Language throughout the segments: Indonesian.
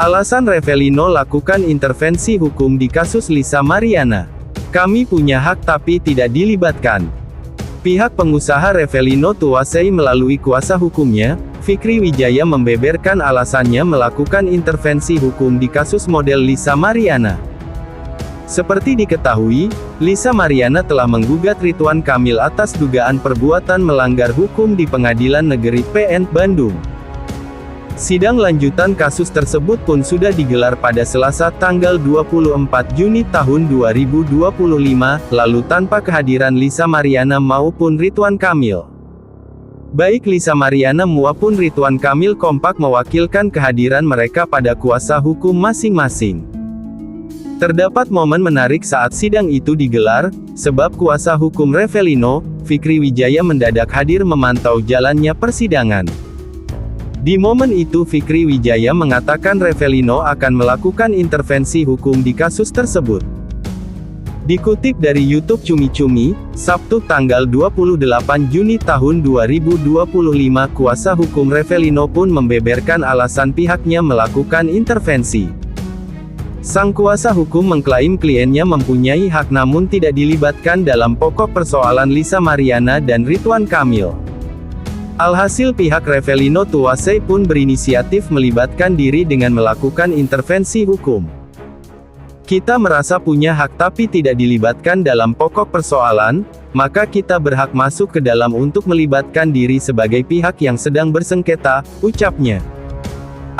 Alasan Revelino lakukan intervensi hukum di kasus Lisa Mariana. Kami punya hak tapi tidak dilibatkan. Pihak pengusaha Revelino Tuasai melalui kuasa hukumnya, Fikri Wijaya membeberkan alasannya melakukan intervensi hukum di kasus model Lisa Mariana. Seperti diketahui, Lisa Mariana telah menggugat Ridwan Kamil atas dugaan perbuatan melanggar hukum di Pengadilan Negeri PN Bandung. Sidang lanjutan kasus tersebut pun sudah digelar pada Selasa tanggal 24 Juni tahun 2025, lalu tanpa kehadiran Lisa Mariana maupun Ridwan Kamil. Baik Lisa Mariana maupun Ridwan Kamil kompak mewakilkan kehadiran mereka pada kuasa hukum masing-masing. Terdapat momen menarik saat sidang itu digelar, sebab kuasa hukum Revelino, Fikri Wijaya mendadak hadir memantau jalannya persidangan. Di momen itu Fikri Wijaya mengatakan Revelino akan melakukan intervensi hukum di kasus tersebut. Dikutip dari YouTube Cumi Cumi, Sabtu tanggal 28 Juni tahun 2025, kuasa hukum Revelino pun membeberkan alasan pihaknya melakukan intervensi. Sang kuasa hukum mengklaim kliennya mempunyai hak namun tidak dilibatkan dalam pokok persoalan Lisa Mariana dan Ridwan Kamil. Alhasil pihak Revelino Tuasai pun berinisiatif melibatkan diri dengan melakukan intervensi hukum. Kita merasa punya hak tapi tidak dilibatkan dalam pokok persoalan, maka kita berhak masuk ke dalam untuk melibatkan diri sebagai pihak yang sedang bersengketa, ucapnya.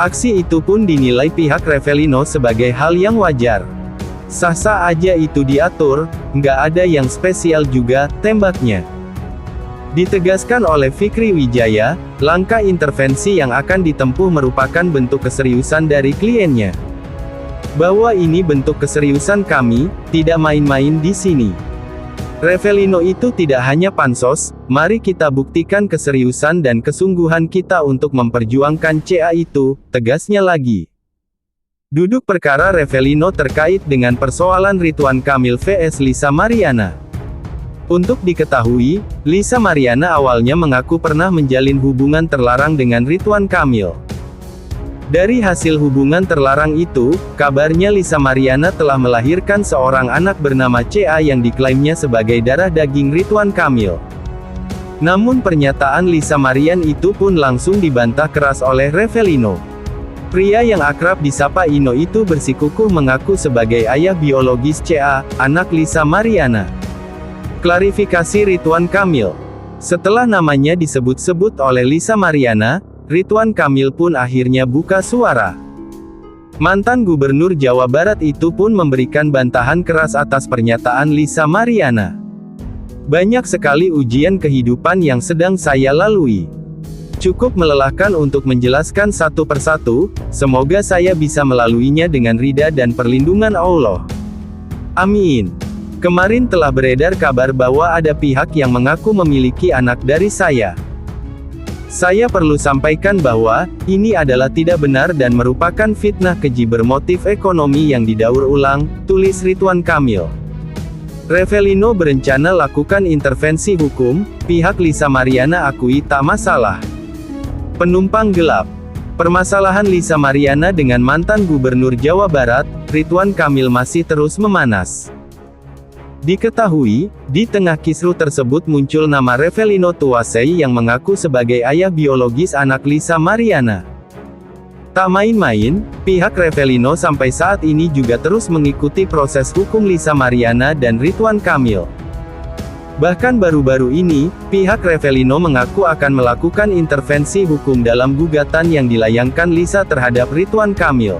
Aksi itu pun dinilai pihak Revelino sebagai hal yang wajar. Sah-sah aja itu diatur, nggak ada yang spesial juga, tembaknya. Ditegaskan oleh Fikri Wijaya, langkah intervensi yang akan ditempuh merupakan bentuk keseriusan dari kliennya. Bahwa ini bentuk keseriusan kami, tidak main-main di sini. Revelino itu tidak hanya pansos, mari kita buktikan keseriusan dan kesungguhan kita untuk memperjuangkan CA itu, tegasnya lagi. Duduk perkara Revelino terkait dengan persoalan Ridwan Kamil vs Lisa Mariana. Untuk diketahui, Lisa Mariana awalnya mengaku pernah menjalin hubungan terlarang dengan Ridwan Kamil. Dari hasil hubungan terlarang itu, kabarnya Lisa Mariana telah melahirkan seorang anak bernama CA yang diklaimnya sebagai darah daging Ridwan Kamil. Namun pernyataan Lisa Mariana itu pun langsung dibantah keras oleh Revelino. Pria yang akrab disapa Ino itu bersikukuh mengaku sebagai ayah biologis CA, anak Lisa Mariana. Klarifikasi Ridwan Kamil. Setelah namanya disebut-sebut oleh Lisa Mariana, Ridwan Kamil pun akhirnya buka suara. Mantan Gubernur Jawa Barat itu pun memberikan bantahan keras atas pernyataan Lisa Mariana. Banyak sekali ujian kehidupan yang sedang saya lalui. Cukup melelahkan untuk menjelaskan satu persatu, semoga saya bisa melaluinya dengan ridha dan perlindungan Allah. Amin. Kemarin telah beredar kabar bahwa ada pihak yang mengaku memiliki anak dari saya. Saya perlu sampaikan bahwa, ini adalah tidak benar dan merupakan fitnah keji bermotif ekonomi yang didaur ulang, tulis Ridwan Kamil. Revelino berencana lakukan intervensi hukum, pihak Lisa Mariana akui tak masalah. Penumpang gelap. Permasalahan Lisa Mariana dengan mantan Gubernur Jawa Barat, Ridwan Kamil masih terus memanas. Diketahui, di tengah kisruh tersebut muncul nama Revelino Tuasai yang mengaku sebagai ayah biologis anak Lisa Mariana. Tak main-main, pihak Revelino sampai saat ini juga terus mengikuti proses hukum Lisa Mariana dan Ridwan Kamil. Bahkan baru-baru ini, pihak Revelino mengaku akan melakukan intervensi hukum dalam gugatan yang dilayangkan Lisa terhadap Ridwan Kamil.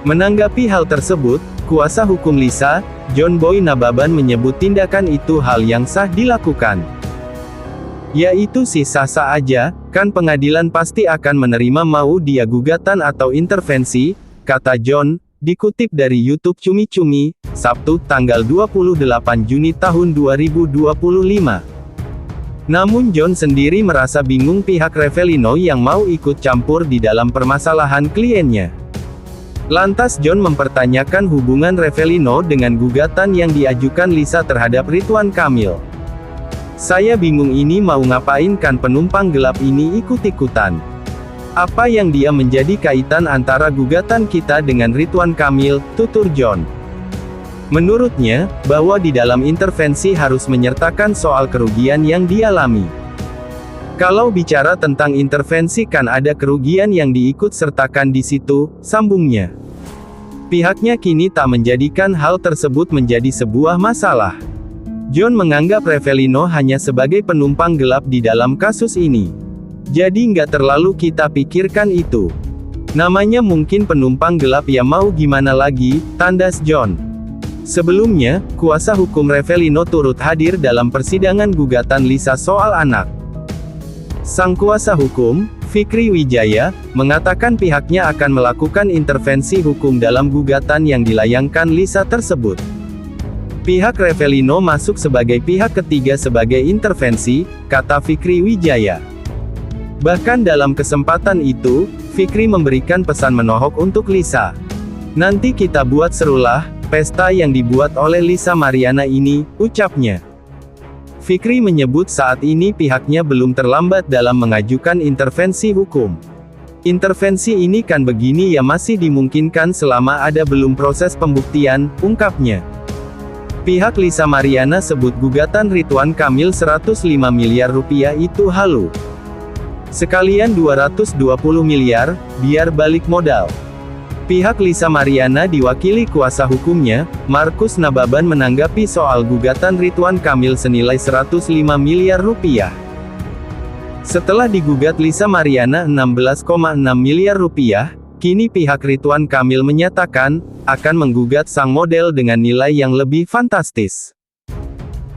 Menanggapi hal tersebut, kuasa hukum Lisa, John Boy Nababan menyebut tindakan itu hal yang sah dilakukan. Yaitu sih sah-sah aja, kan pengadilan pasti akan menerima mau dia gugatan atau intervensi, kata John, dikutip dari YouTube Cumi Cumi, Sabtu tanggal 28 Juni tahun 2025. Namun John sendiri merasa bingung pihak Revelino yang mau ikut campur di dalam permasalahan kliennya. Lantas John mempertanyakan hubungan Revelino dengan gugatan yang diajukan Lisa terhadap Ridwan Kamil. Saya bingung ini mau ngapain kan penumpang gelap ini ikut-ikutan. Apa yang dia menjadi kaitan antara gugatan kita dengan Ridwan Kamil, tutur John. Menurutnya, bahwa di dalam intervensi harus menyertakan soal kerugian yang dialami. Kalau bicara tentang intervensi kan ada kerugian yang diikut sertakan di situ, sambungnya. Pihaknya kini tak menjadikan hal tersebut menjadi sebuah masalah. John menganggap Revelino hanya sebagai penumpang gelap di dalam kasus ini. Jadi nggak terlalu kita pikirkan itu. Namanya mungkin penumpang gelap ya mau gimana lagi, tandas John. Sebelumnya, kuasa hukum Revelino turut hadir dalam persidangan gugatan Lisa soal anak. Sang kuasa hukum, Fikri Wijaya, mengatakan pihaknya akan melakukan intervensi hukum dalam gugatan yang dilayangkan Lisa tersebut. Pihak Revelino masuk sebagai pihak ketiga sebagai intervensi, kata Fikri Wijaya. Bahkan dalam kesempatan itu, Fikri memberikan pesan menohok untuk Lisa. Nanti kita buat serulah, pesta yang dibuat oleh Lisa Mariana ini, ucapnya. Fikri menyebut saat ini pihaknya belum terlambat dalam mengajukan intervensi hukum. Intervensi ini kan begini ya masih dimungkinkan selama ada belum proses pembuktian, ungkapnya. Pihak Lisa Mariana sebut gugatan Ridwan Kamil 105 miliar rupiah itu halu. Sekalian 220 miliar, biar balik modal. Pihak Lisa Mariana diwakili kuasa hukumnya, Markus Nababan menanggapi soal gugatan Ridwan Kamil senilai 105 miliar rupiah. Setelah digugat Lisa Mariana 16,6 miliar rupiah, kini pihak Ridwan Kamil menyatakan, akan menggugat sang model dengan nilai yang lebih fantastis.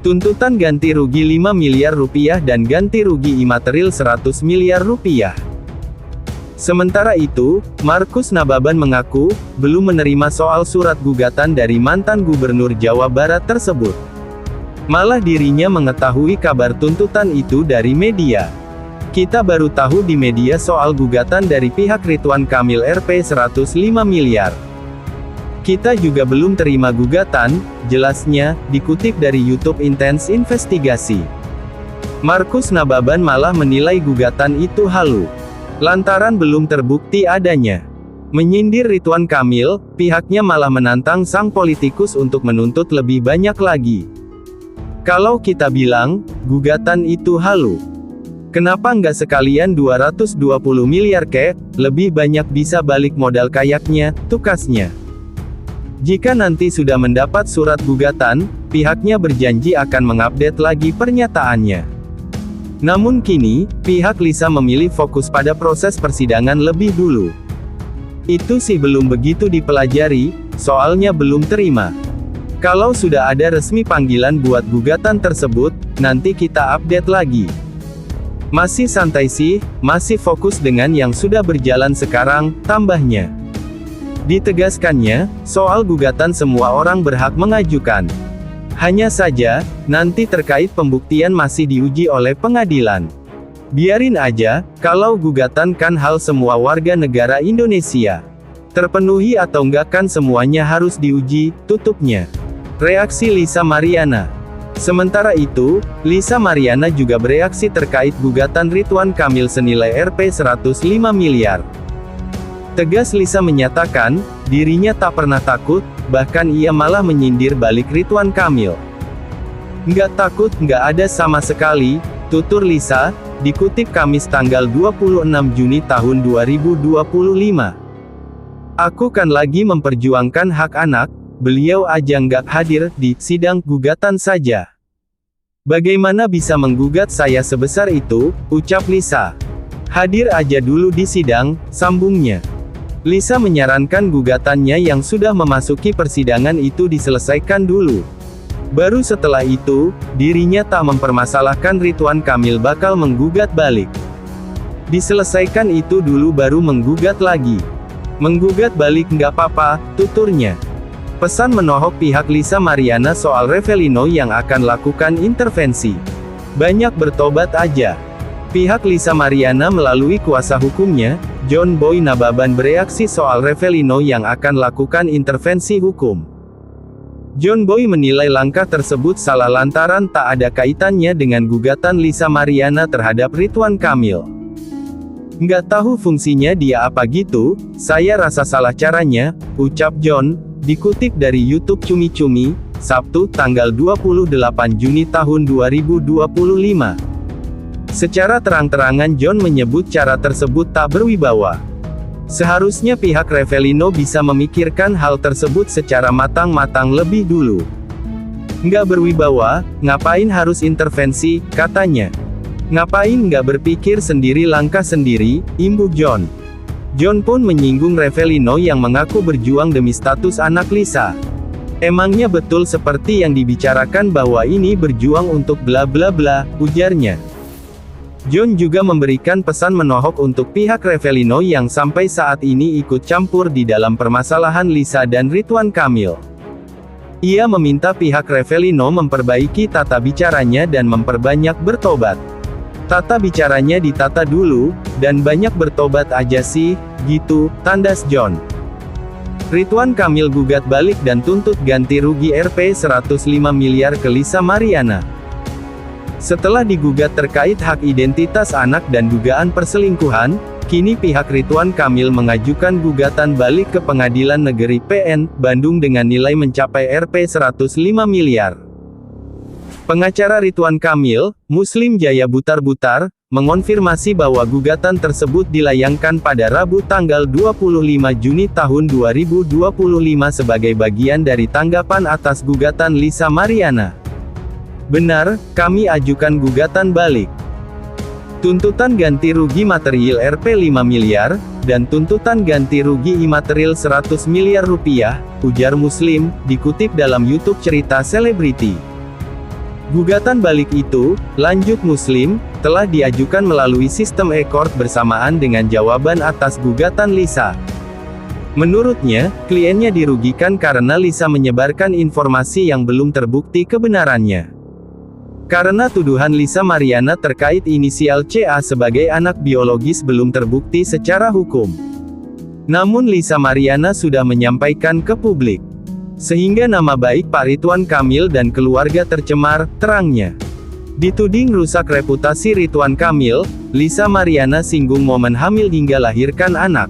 Tuntutan ganti rugi 5 miliar rupiah dan ganti rugi imaterial 100 miliar rupiah. Sementara itu, Markus Nababan mengaku, belum menerima soal surat gugatan dari mantan gubernur Jawa Barat tersebut. Malah dirinya mengetahui kabar tuntutan itu dari media. Kita baru tahu di media soal gugatan dari pihak Ridwan Kamil Rp 105 miliar. Kita juga belum terima gugatan, jelasnya, dikutip dari YouTube Intens Investigasi. Markus Nababan malah menilai gugatan itu halu. Lantaran belum terbukti adanya. Menyindir Ridwan Kamil, pihaknya malah menantang sang politikus untuk menuntut lebih banyak lagi. Kalau kita bilang, gugatan itu halu. Kenapa nggak sekalian 220 miliar kek, lebih banyak bisa balik modal kayaknya, tukasnya. Jika nanti sudah mendapat surat gugatan, pihaknya berjanji akan mengupdate lagi pernyataannya. Namun kini, pihak Lisa memilih fokus pada proses persidangan lebih dulu. Itu sih belum begitu dipelajari, soalnya belum terima. Kalau sudah ada resmi panggilan buat gugatan tersebut, nanti kita update lagi. Masih santai sih, masih fokus dengan yang sudah berjalan sekarang, tambahnya. Ditegaskannya, soal gugatan semua orang berhak mengajukan. Hanya saja, nanti terkait pembuktian masih diuji oleh pengadilan. Biarin aja, kalau gugatan kan hal semua warga negara Indonesia. Terpenuhi atau enggak kan semuanya harus diuji, tutupnya. Reaksi Lisa Mariana. Sementara itu, Lisa Mariana juga bereaksi terkait gugatan Ridwan Kamil senilai Rp 105 miliar. Tegas Lisa menyatakan, dirinya tak pernah takut, bahkan ia malah menyindir balik Ridwan Kamil. Nggak takut, nggak ada sama sekali, tutur Lisa, dikutip Kamis tanggal 26 Juni tahun 2025. Aku kan lagi memperjuangkan hak anak, beliau aja nggak hadir di sidang gugatan saja. Bagaimana bisa menggugat saya sebesar itu, ucap Lisa. Hadir aja dulu di sidang, sambungnya. Lisa menyarankan gugatannya yang sudah memasuki persidangan itu diselesaikan dulu. Baru setelah itu, dirinya tak mempermasalahkan Ridwan Kamil bakal menggugat balik. Diselesaikan itu dulu baru menggugat lagi. Menggugat balik nggak apa-apa, tuturnya. Pesan menohok pihak Lisa Mariana soal Revelino yang akan lakukan intervensi. Banyak bertobat aja. Pihak Lisa Mariana melalui kuasa hukumnya, John Boy Nababan bereaksi soal Revelino yang akan lakukan intervensi hukum. John Boy menilai langkah tersebut salah lantaran tak ada kaitannya dengan gugatan Lisa Mariana terhadap Ridwan Kamil. Nggak tahu fungsinya dia apa gitu, saya rasa salah caranya, ucap John, dikutip dari YouTube Cumi Cumi, Sabtu, tanggal 28 Juni tahun 2025. Secara terang-terangan John menyebut cara tersebut tak berwibawa. Seharusnya pihak Revellino bisa memikirkan hal tersebut secara matang-matang lebih dulu. Nggak berwibawa, ngapain harus intervensi, katanya. Ngapain nggak berpikir sendiri langkah sendiri, imbuk John. John pun menyinggung Revellino yang mengaku berjuang demi status anak Lisa. Emangnya betul seperti yang dibicarakan bahwa ini berjuang untuk bla bla bla, ujarnya. John juga memberikan pesan menohok untuk pihak Revellino yang sampai saat ini ikut campur di dalam permasalahan Lisa dan Ridwan Kamil. Ia meminta pihak Revellino memperbaiki tata bicaranya dan memperbanyak bertobat. Tata bicaranya ditata dulu, dan banyak bertobat aja sih, gitu, tandas John. Ridwan Kamil gugat balik dan tuntut ganti rugi Rp 105 miliar ke Lisa Mariana. Setelah digugat terkait hak identitas anak dan dugaan perselingkuhan, kini pihak Ridwan Kamil mengajukan gugatan balik ke Pengadilan Negeri PN, Bandung dengan nilai mencapai Rp 105 miliar. Pengacara Ridwan Kamil, Muslim Jaya Butar-Butar, mengonfirmasi bahwa gugatan tersebut dilayangkan pada Rabu tanggal 25 Juni tahun 2025 sebagai bagian dari tanggapan atas gugatan Lisa Mariana. Benar, kami ajukan gugatan balik. Tuntutan ganti rugi material Rp 5 miliar, dan tuntutan ganti rugi imaterial 100 miliar rupiah, ujar Muslim, dikutip dalam YouTube Cerita Selebriti. Gugatan balik itu, lanjut Muslim, telah diajukan melalui sistem e-court bersamaan dengan jawaban atas gugatan Lisa. Menurutnya, kliennya dirugikan karena Lisa menyebarkan informasi yang belum terbukti kebenarannya. Karena tuduhan Lisa Mariana terkait inisial CA sebagai anak biologis belum terbukti secara hukum. Namun Lisa Mariana sudah menyampaikan ke publik. Sehingga nama baik Pak Ridwan Kamil dan keluarga tercemar, terangnya. Dituding rusak reputasi Ridwan Kamil, Lisa Mariana singgung momen hamil hingga lahirkan anak.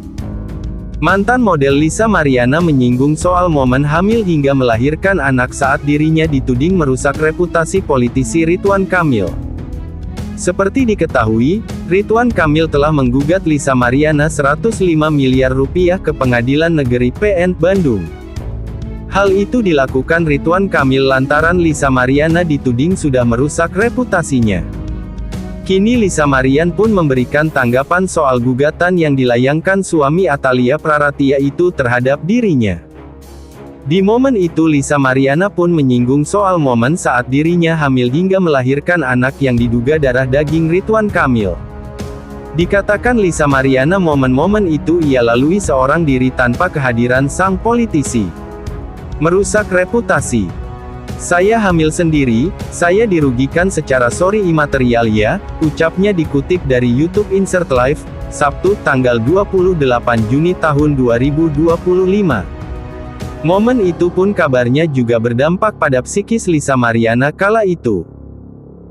Mantan model Lisa Mariana menyinggung soal momen hamil hingga melahirkan anak saat dirinya dituding merusak reputasi politisi Ridwan Kamil. Seperti diketahui, Ridwan Kamil telah menggugat Lisa Mariana 105 miliar rupiah ke Pengadilan Negeri PN, Bandung. Hal itu dilakukan Ridwan Kamil lantaran Lisa Mariana dituding sudah merusak reputasinya. Kini Lisa Mariana pun memberikan tanggapan soal gugatan yang dilayangkan suami Atalia Praratia itu terhadap dirinya. Di momen itu Lisa Mariana pun menyinggung soal momen saat dirinya hamil hingga melahirkan anak yang diduga darah daging Ridwan Kamil. Dikatakan Lisa Mariana momen-momen itu ia lalui seorang diri tanpa kehadiran sang politisi. Merusak reputasi. Saya hamil sendiri, saya dirugikan secara sorry imaterial ya, ucapnya dikutip dari YouTube Insert Live, Sabtu, tanggal 28 Juni tahun 2025. Momen itu pun kabarnya juga berdampak pada psikis Lisa Mariana kala itu.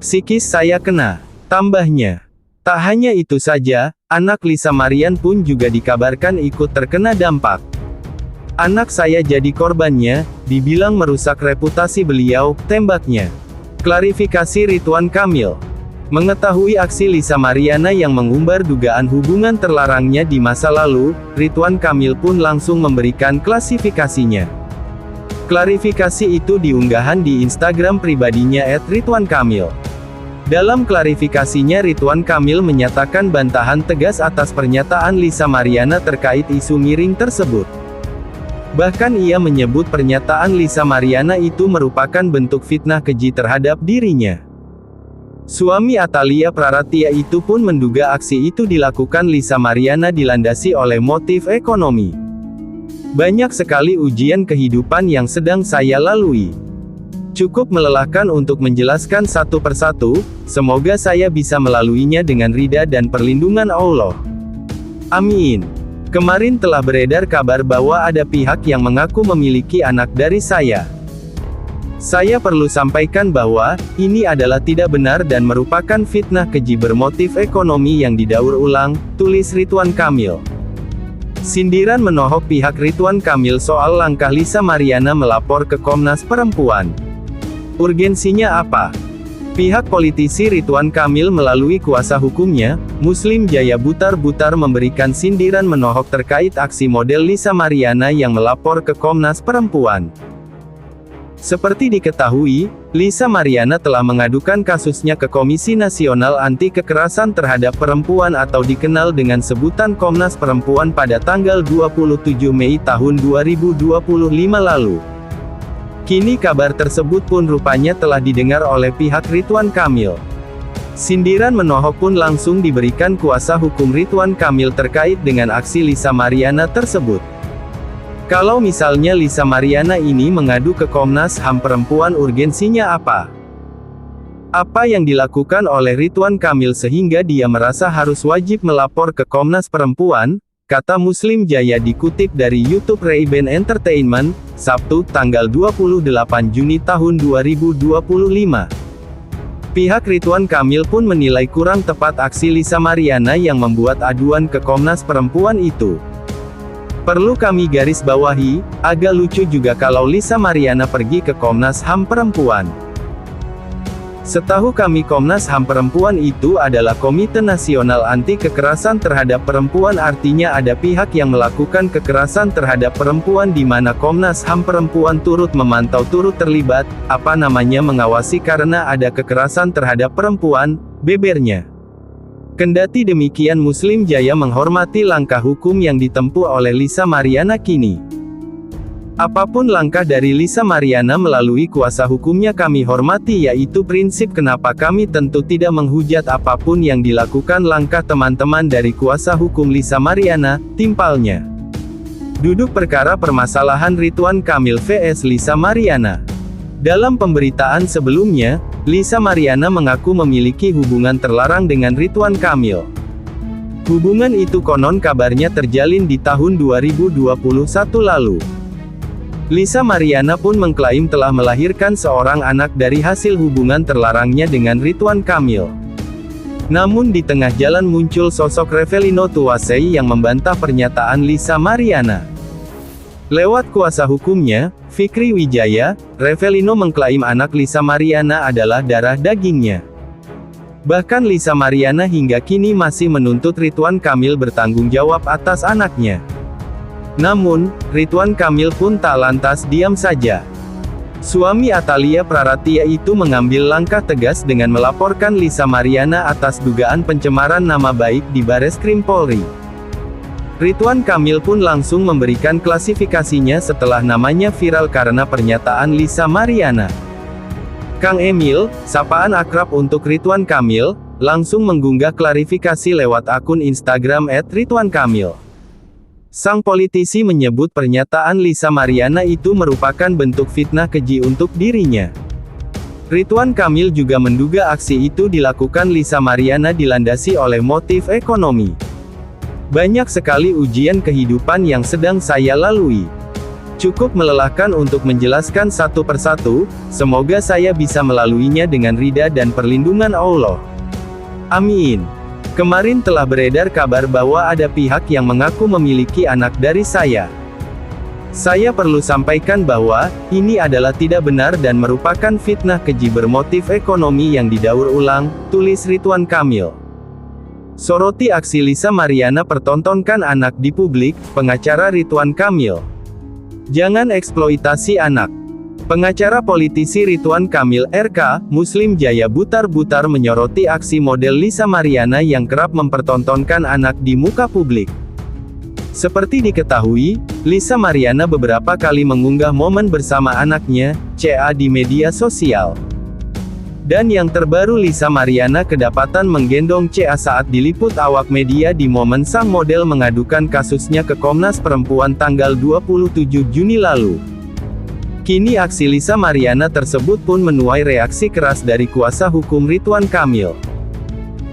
Psikis saya kena, tambahnya. Tak hanya itu saja, anak Lisa Mariana pun juga dikabarkan ikut terkena dampak. Anak saya jadi korbannya, dibilang merusak reputasi beliau, tembaknya. Klarifikasi Ridwan Kamil. Mengetahui aksi Lisa Mariana yang mengumbar dugaan hubungan terlarangnya di masa lalu, Ridwan Kamil pun langsung memberikan klasifikasinya. Klarifikasi itu diunggahan di Instagram pribadinya @ridwankamil. Dalam klarifikasinya Ridwan Kamil menyatakan bantahan tegas atas pernyataan Lisa Mariana terkait isu miring tersebut. Bahkan ia menyebut pernyataan Lisa Mariana itu merupakan bentuk fitnah keji terhadap dirinya. Suami Atalia Praratia itu pun menduga aksi itu dilakukan Lisa Mariana dilandasi oleh motif ekonomi. Banyak sekali ujian kehidupan yang sedang saya lalui. Cukup melelahkan untuk menjelaskan satu persatu, semoga saya bisa melaluinya dengan ridha dan perlindungan Allah. Amin. Kemarin telah beredar kabar bahwa ada pihak yang mengaku memiliki anak dari saya. Saya perlu sampaikan bahwa, ini adalah tidak benar dan merupakan fitnah keji bermotif ekonomi yang didaur ulang, tulis Ridwan Kamil. Sindiran menohok pihak Ridwan Kamil soal langkah Lisa Mariana melapor ke Komnas Perempuan. Urgensinya apa? Pihak politisi Ridwan Kamil melalui kuasa hukumnya, Muslim Jaya Butar-Butar memberikan sindiran menohok terkait aksi model Lisa Mariana yang melapor ke Komnas Perempuan. Seperti diketahui, Lisa Mariana telah mengadukan kasusnya ke Komisi Nasional Anti Kekerasan Terhadap Perempuan atau dikenal dengan sebutan Komnas Perempuan pada tanggal 27 Mei tahun 2025 lalu. Kini kabar tersebut pun rupanya telah didengar oleh pihak Ridwan Kamil. Sindiran menohok pun langsung diberikan kuasa hukum Ridwan Kamil terkait dengan aksi Lisa Mariana tersebut. Kalau misalnya Lisa Mariana ini mengadu ke Komnas HAM Perempuan, urgensinya apa? Apa yang dilakukan oleh Ridwan Kamil sehingga dia merasa harus wajib melapor ke Komnas Perempuan, kata Muslim Jaya dikutip dari YouTube Ray-Ban Entertainment, Sabtu, tanggal 28 Juni tahun 2025. Pihak Ridwan Kamil pun menilai kurang tepat aksi Lisa Mariana yang membuat aduan ke Komnas Perempuan itu. Perlu kami garis bawahi, agak lucu juga kalau Lisa Mariana pergi ke Komnas HAM Perempuan. Setahu kami Komnas HAM Perempuan itu adalah Komite Nasional Anti Kekerasan Terhadap Perempuan, artinya ada pihak yang melakukan kekerasan terhadap perempuan di mana Komnas HAM Perempuan turut memantau, turut terlibat, mengawasi karena ada kekerasan terhadap perempuan, bebernya. Kendati demikian Muslim Jaya menghormati langkah hukum yang ditempuh oleh Lisa Mariana kini. Apapun langkah dari Lisa Mariana melalui kuasa hukumnya kami hormati, yaitu prinsip kenapa kami tentu tidak menghujat apapun yang dilakukan langkah teman-teman dari kuasa hukum Lisa Mariana, timpalnya. Duduk perkara permasalahan Ridwan Kamil vs Lisa Mariana. Dalam pemberitaan sebelumnya, Lisa Mariana mengaku memiliki hubungan terlarang dengan Ridwan Kamil. Hubungan itu konon kabarnya terjalin di tahun 2021 lalu. Lisa Mariana pun mengklaim telah melahirkan seorang anak dari hasil hubungan terlarangnya dengan Ridwan Kamil. Namun di tengah jalan muncul sosok Revelino Tuasei yang membantah pernyataan Lisa Mariana. Lewat kuasa hukumnya, Fikri Wijaya, Revelino mengklaim anak Lisa Mariana adalah darah dagingnya. Bahkan Lisa Mariana hingga kini masih menuntut Ridwan Kamil bertanggung jawab atas anaknya. Namun, Ridwan Kamil pun tak lantas diam saja. Suami Atalia Praratia itu mengambil langkah tegas dengan melaporkan Lisa Mariana atas dugaan pencemaran nama baik di Bareskrim Polri. Ridwan Kamil pun langsung memberikan klasifikasinya setelah namanya viral karena pernyataan Lisa Mariana. Kang Emil, sapaan akrab untuk Ridwan Kamil, langsung mengunggah klarifikasi lewat akun Instagram @ridwankamil. Sang politisi menyebut pernyataan Lisa Mariana itu merupakan bentuk fitnah keji untuk dirinya. Ridwan Kamil juga menduga aksi itu dilakukan Lisa Mariana dilandasi oleh motif ekonomi. Banyak sekali ujian kehidupan yang sedang saya lalui. Cukup melelahkan untuk menjelaskan satu persatu, semoga saya bisa melaluinya dengan ridha dan perlindungan Allah. Amin. Kemarin telah beredar kabar bahwa ada pihak yang mengaku memiliki anak dari saya. Saya perlu sampaikan bahwa, ini adalah tidak benar dan merupakan fitnah keji bermotif ekonomi yang didaur ulang, tulis Ridwan Kamil. Soroti aksi Lisa Mariana pertontonkan anak di publik, pengacara Ridwan Kamil. Jangan eksploitasi anak. Pengacara politisi Ridwan Kamil RK, Muslim Jaya Butar-Butar menyoroti aksi model Lisa Mariana yang kerap mempertontonkan anak di muka publik. Seperti diketahui, Lisa Mariana beberapa kali mengunggah momen bersama anaknya, CA di media sosial. Dan yang terbaru Lisa Mariana kedapatan menggendong CA saat diliput awak media di momen sang model mengadukan kasusnya ke Komnas Perempuan tanggal 27 Juni lalu. Kini aksi Lisa Mariana tersebut pun menuai reaksi keras dari kuasa hukum Ridwan Kamil.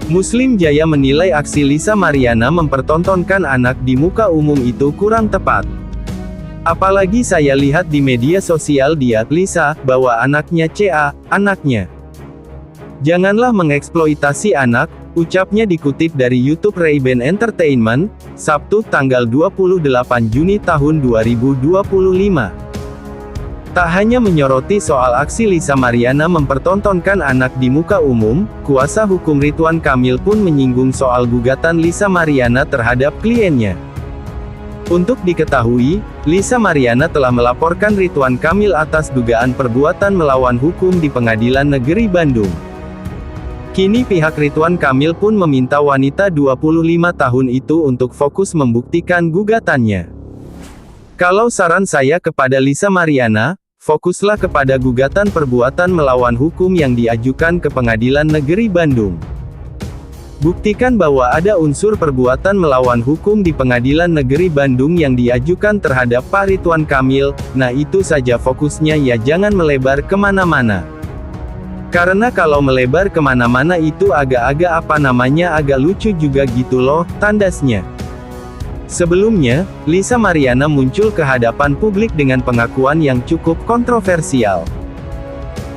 Muslim Jaya menilai aksi Lisa Mariana mempertontonkan anak di muka umum itu kurang tepat. Apalagi saya lihat di media sosial dia, Lisa, bahwa anaknya CA, anaknya. Janganlah mengeksploitasi anak, ucapnya dikutip dari YouTube Ray-Ban Entertainment, Sabtu tanggal 28 Juni tahun 2025. Tak hanya menyoroti soal aksi Lisa Mariana mempertontonkan anak di muka umum, kuasa hukum Ridwan Kamil pun menyinggung soal gugatan Lisa Mariana terhadap kliennya. Untuk diketahui, Lisa Mariana telah melaporkan Ridwan Kamil atas dugaan perbuatan melawan hukum di Pengadilan Negeri Bandung. Kini pihak Ridwan Kamil pun meminta wanita 25 tahun itu untuk fokus membuktikan gugatannya. Kalau saran saya kepada Lisa Mariana, fokuslah kepada gugatan perbuatan melawan hukum yang diajukan ke Pengadilan Negeri Bandung. Buktikan bahwa ada unsur perbuatan melawan hukum di Pengadilan Negeri Bandung yang diajukan terhadap Pak Ridwan Kamil, nah itu saja fokusnya ya, jangan melebar kemana-mana. Karena kalau melebar kemana-mana itu agak-agak agak lucu juga gitu loh, tandasnya. Sebelumnya, Lisa Mariana muncul ke hadapan publik dengan pengakuan yang cukup kontroversial.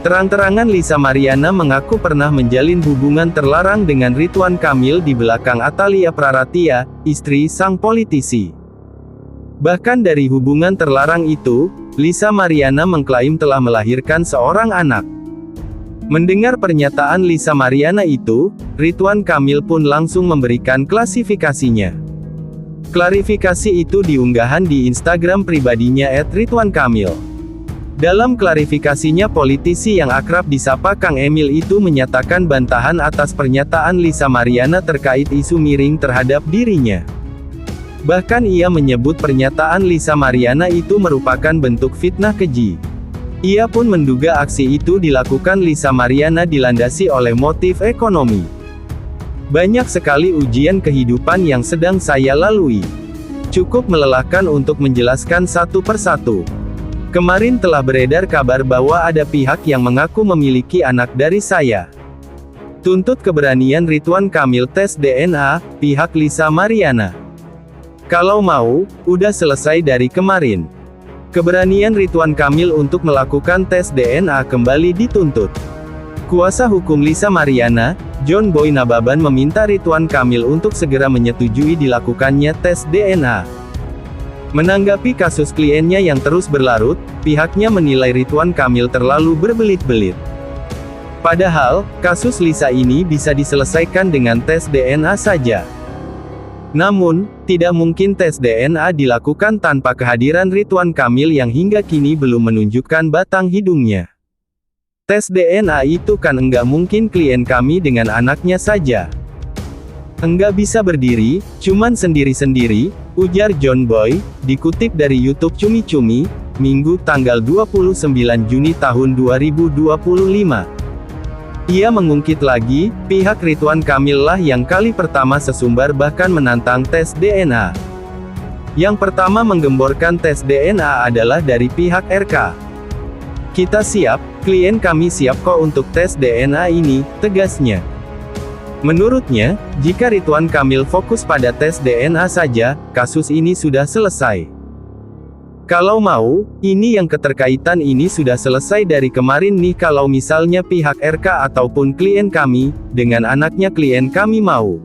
Terang-terangan Lisa Mariana mengaku pernah menjalin hubungan terlarang dengan Ridwan Kamil di belakang Atalia Praratia, istri sang politisi. Bahkan dari hubungan terlarang itu, Lisa Mariana mengklaim telah melahirkan seorang anak. Mendengar pernyataan Lisa Mariana itu, Ridwan Kamil pun langsung memberikan klasifikasinya. Klarifikasi itu diunggahan di Instagram pribadinya @ridwankamil. Dalam klarifikasinya, politisi yang akrab disapa Kang Emil itu menyatakan bantahan atas pernyataan Lisa Mariana terkait isu miring terhadap dirinya. Bahkan ia menyebut pernyataan Lisa Mariana itu merupakan bentuk fitnah keji. Ia pun menduga aksi itu dilakukan Lisa Mariana dilandasi oleh motif ekonomi. Banyak sekali ujian kehidupan yang sedang saya lalui. Cukup melelahkan untuk menjelaskan satu persatu. Kemarin telah beredar kabar bahwa ada pihak yang mengaku memiliki anak dari saya. Tuntut keberanian Ridwan Kamil tes DNA, pihak Lisa Mariana. Kalau mau, udah selesai dari kemarin. Keberanian Ridwan Kamil untuk melakukan tes DNA kembali dituntut. Kuasa hukum Lisa Mariana, John Boy Nababan meminta Ridwan Kamil untuk segera menyetujui dilakukannya tes DNA. Menanggapi kasus kliennya yang terus berlarut, pihaknya menilai Ridwan Kamil terlalu berbelit-belit. Padahal, kasus Lisa ini bisa diselesaikan dengan tes DNA saja. Namun, tidak mungkin tes DNA dilakukan tanpa kehadiran Ridwan Kamil yang hingga kini belum menunjukkan batang hidungnya. Tes DNA itu kan enggak mungkin klien kami dengan anaknya saja. Enggak bisa berdiri, cuman sendiri-sendiri, ujar John Boy, dikutip dari YouTube Cumi Cumi, Minggu tanggal 29 Juni tahun 2025. Ia mengungkit lagi, pihak Ridwan Kamil lah yang kali pertama sesumbar bahkan menantang tes DNA. Yang pertama menggemborkan tes DNA adalah dari pihak RK. Kita siap, klien kami siap kok untuk tes DNA ini, tegasnya. Menurutnya, jika Ridwan Kamil fokus pada tes DNA saja, kasus ini sudah selesai. Kalau mau, ini yang keterkaitan ini sudah selesai dari kemarin nih kalau misalnya pihak RK ataupun klien kami, dengan anaknya klien kami mau.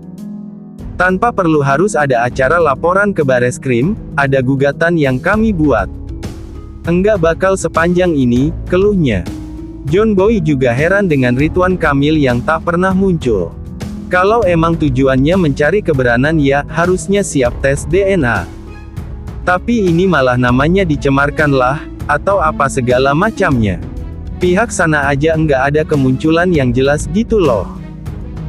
Tanpa perlu harus ada acara laporan ke Bareskrim, ada gugatan yang kami buat. Enggak bakal sepanjang ini, keluhnya. John Boy juga heran dengan Ridwan Kamil yang tak pernah muncul. Kalau emang tujuannya mencari kebenaran ya, harusnya siap tes DNA. Tapi ini malah namanya dicemarkan lah, atau apa segala macamnya. Pihak sana aja enggak ada kemunculan yang jelas gitu loh.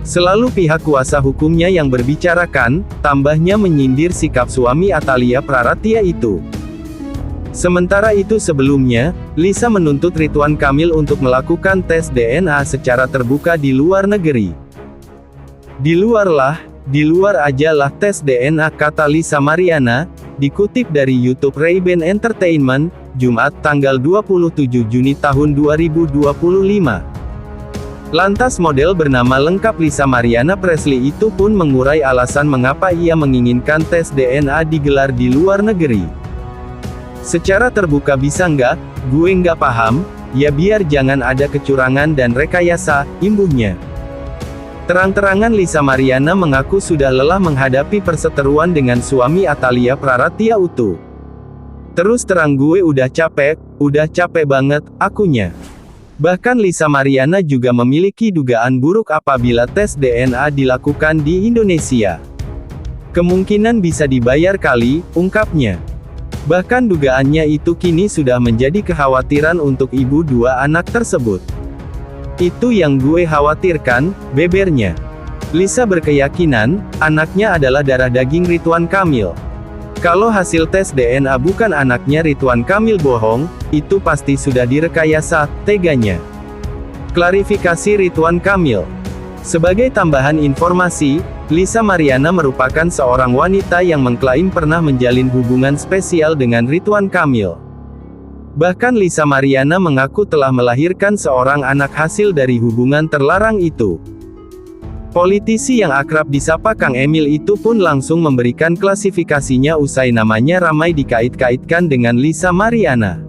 Selalu pihak kuasa hukumnya yang berbicarakan, tambahnya menyindir sikap suami Atalia Praratia itu. Sementara itu sebelumnya, Lisa menuntut Ridwan Kamil untuk melakukan tes DNA secara terbuka di luar negeri. Di luar aja lah tes DNA, kata Lisa Mariana, dikutip dari YouTube Ray-Ban Entertainment, Jumat tanggal 27 Juni tahun 2025. Lantas model bernama lengkap Lisa Mariana Presley itu pun mengurai alasan mengapa ia menginginkan tes DNA digelar di luar negeri. Secara terbuka bisa nggak? Gue nggak paham, ya biar jangan ada kecurangan dan rekayasa, imbuhnya. Terang-terangan Lisa Mariana mengaku sudah lelah menghadapi perseteruan dengan suami Atalia Praratya Utu. Terus terang gue udah capek banget, akunya. Bahkan Lisa Mariana juga memiliki dugaan buruk apabila tes DNA dilakukan di Indonesia. Kemungkinan bisa dibayar kali, ungkapnya. Bahkan dugaannya itu kini sudah menjadi kekhawatiran untuk ibu dua anak tersebut. Itu yang gue khawatirkan, bebernya. Lisa berkeyakinan, anaknya adalah darah daging Ridwan Kamil. Kalau hasil tes DNA bukan anaknya Ridwan Kamil bohong, itu pasti sudah direkayasa, teganya. Klarifikasi Ridwan Kamil. Sebagai tambahan informasi, Lisa Mariana merupakan seorang wanita yang mengklaim pernah menjalin hubungan spesial dengan Ridwan Kamil. Bahkan Lisa Mariana mengaku telah melahirkan seorang anak hasil dari hubungan terlarang itu. Politisi yang akrab disapa Kang Emil itu pun langsung memberikan klasifikasinya usai namanya ramai dikait-kaitkan dengan Lisa Mariana.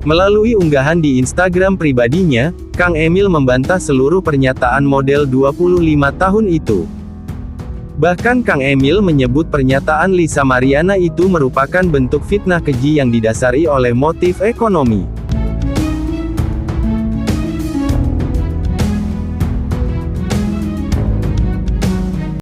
Melalui unggahan di Instagram pribadinya, Kang Emil membantah seluruh pernyataan model 25 tahun itu. Bahkan Kang Emil menyebut pernyataan Lisa Mariana itu merupakan bentuk fitnah keji yang didasari oleh motif ekonomi.